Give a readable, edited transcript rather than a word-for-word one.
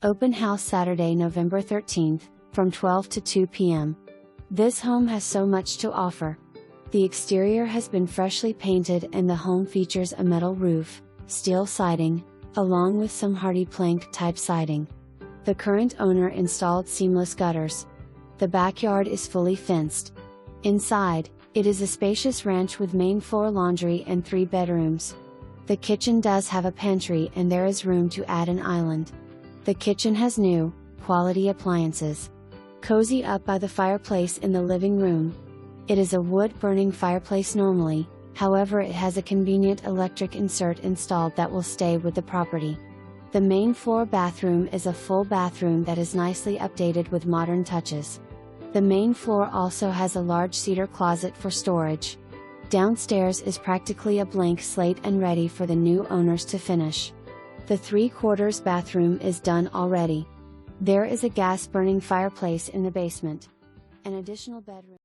Open house Saturday, November 13th, from 12 to 2 p.m. This home has so much to offer. The exterior has been freshly painted and the home features a metal roof, steel siding, along with some HardiPlank type siding. The current owner installed seamless gutters. The backyard is fully fenced. Inside, it is a spacious ranch with main floor laundry and 3 bedrooms. The kitchen does have a pantry and there is room to add an island. The kitchen has new, quality appliances. Cozy up by the fireplace in the living room. It is a wood-burning fireplace normally, however it has a convenient electric insert installed that will stay with the property. The main floor bathroom is a full bathroom that is nicely updated with modern touches. The main floor also has a large cedar closet for storage. Downstairs is practically a blank slate and ready for the new owners to finish. The 3/4 bathroom is done already. There is a gas-burning fireplace in the basement. An additional bedroom